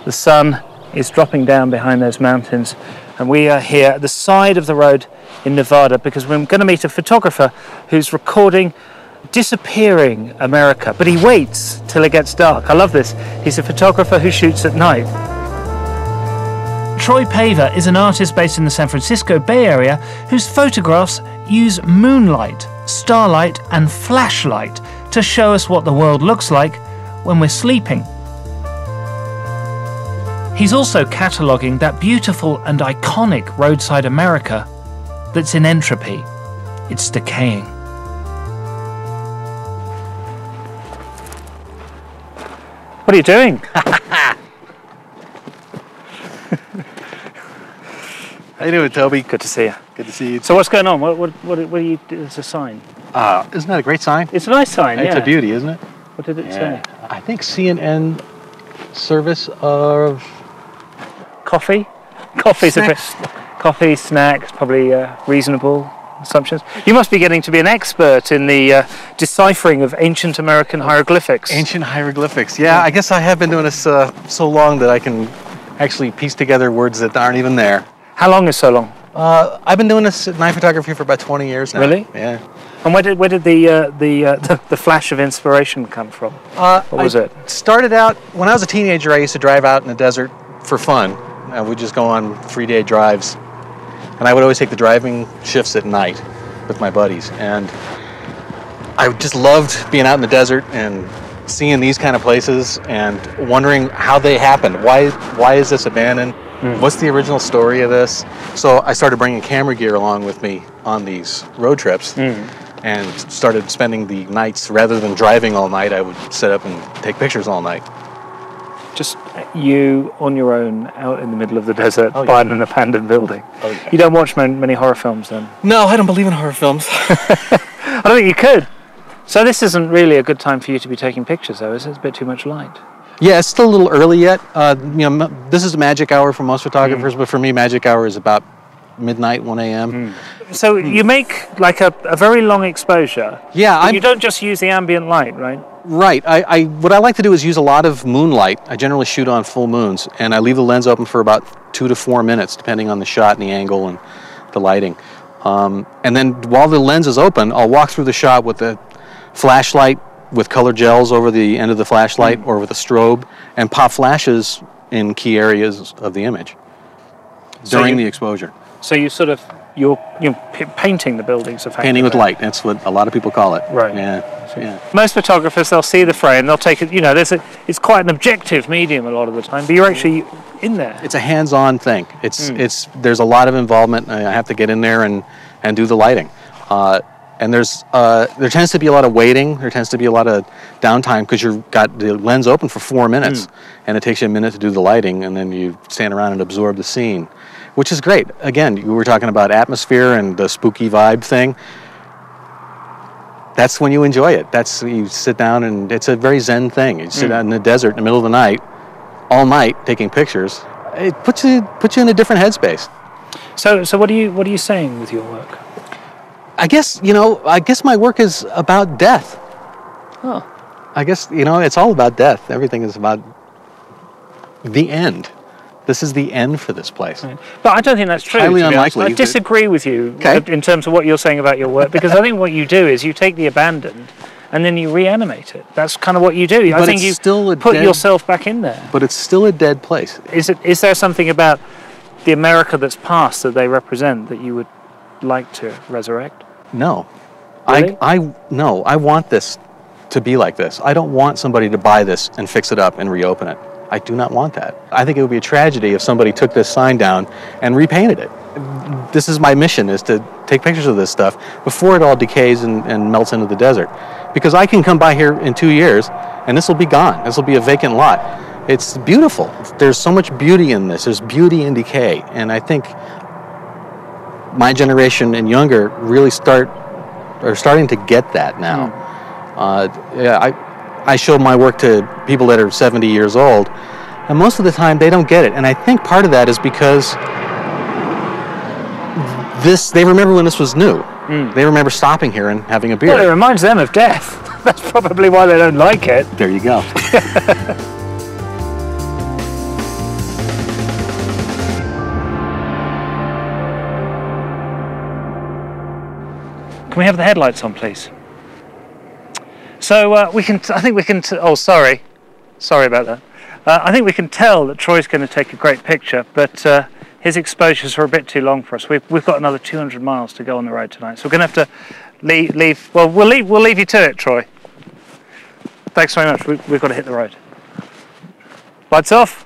The sun is dropping down behind those mountains, and we are here at the side of the road in Nevada because we're going to meet a photographer who's recording disappearing America, but he waits till it gets dark. I love this. He's a photographer who shoots at night. Troy Paiva is an artist based in the San Francisco Bay Area whose photographs use moonlight, starlight and flashlight to show us what the world looks like when we're sleeping. He's also cataloguing that beautiful and iconic roadside America that's in entropy. It's decaying. What are you doing? How you doing, Toby? Good to see you. Good to see you. So what's going on? What do you do as a sign? Isn't that a great sign? It's a nice sign, It's yeah. a beauty, isn't it? What did it say? I think CNN service of Coffee? Coffee's snacks. Coffee, snacks, probably reasonable assumptions. You must be getting to be an expert in the deciphering of ancient American hieroglyphics. Ancient hieroglyphics. Yeah, I guess I have been doing this so long that I can actually piece together words that aren't even there. How long is so long? I've been doing this night photography for about 20 years now. Really? Yeah. And where did the flash of inspiration come from? What was it? Started out when I was a teenager. I used to drive out in the desert for fun. We'd just go on 3-day drives, and I would always take the driving shifts at night with my buddies. And I just loved being out in the desert and seeing these kind of places and wondering how they happened. Why is this abandoned? What's the original story of this? So I started bringing camera gear along with me on these road trips and started spending the nights, rather than driving all night, I would set up and take pictures all night. Just you on your own out in the middle of the desert, Oh, yeah. behind an abandoned building. Oh, yeah. You don't watch many horror films then? No, I don't believe in horror films. I don't think you could. So this isn't really a good time for you to be taking pictures, though, is it? It's a bit too much light. Yeah, it's still a little early yet. This is a magic hour for most photographers, but for me, magic hour is about midnight, 1 a.m. So you make like a very long exposure. Yeah, you don't just use the ambient light, right? Right. What I like to do is use a lot of moonlight. I generally shoot on full moons, and I leave the lens open for about 2 to 4 minutes, depending on the shot and the angle and the lighting. And then while the lens is open, I'll walk through the shot with a flashlight with colored gels over the end of the flashlight or with a strobe, and pop flashes in key areas of the image during the exposure. So you're painting the buildings, effectively. Painting with light. That's what a lot of people call it. Right. Yeah. Most photographers, they'll see the frame, they'll take it. It's quite an objective medium a lot of the time, but you're actually in there. It's a hands-on thing. There's a lot of involvement. I have to get in there and do the lighting. And there tends to be a lot of waiting. There tends to be a lot of downtime because you've got the lens open for 4 minutes, and it takes you a minute to do the lighting, and then you stand around and absorb the scene, which is great. Again, you were talking about atmosphere and the spooky vibe thing. That's when you enjoy it. You sit down, and it's a very zen thing. You sit out in the desert in the middle of the night, all night, taking pictures. It puts you in a different headspace. So what are you saying with your work? I guess my work is about death. Oh. I guess, it's all about death. Everything is about the end. This is the end for this place. Right. But I don't think that's true. Highly unlikely. I disagree with you in terms of what you're saying about your work, because I think what you do is you take the abandoned and then you reanimate it. That's kind of what you do. I think you still put yourself back in there. But it's still a dead place. Is there something about the America that's past that they represent that you would like to resurrect? No. Really? No, I want this to be like this. I don't want somebody to buy this and fix it up and reopen it. I do not want that. I think it would be a tragedy if somebody took this sign down and repainted it. This is my mission, is to take pictures of this stuff before it all decays and melts into the desert. Because I can come by here in 2 years and this will be gone. This will be a vacant lot. It's beautiful. There's so much beauty in this. There's beauty in decay. And I think my generation and younger really are starting to get that now. I show my work to people that are 70 years old, and most of the time they don't get it. And I think part of that is because they remember when this was new. They remember stopping here and having a beer. Well, it reminds them of death. That's probably why they don't like it. There you go. Can we have the headlights on, please? So I think we can, oh sorry about that. I think we can tell that Troy's going to take a great picture, but his exposures are a bit too long for us. We've got another 200 miles to go on the road tonight, so we're going to have to leave. Well, we'll leave you to it, Troy. Thanks very much. We've got to hit the road. Lights off.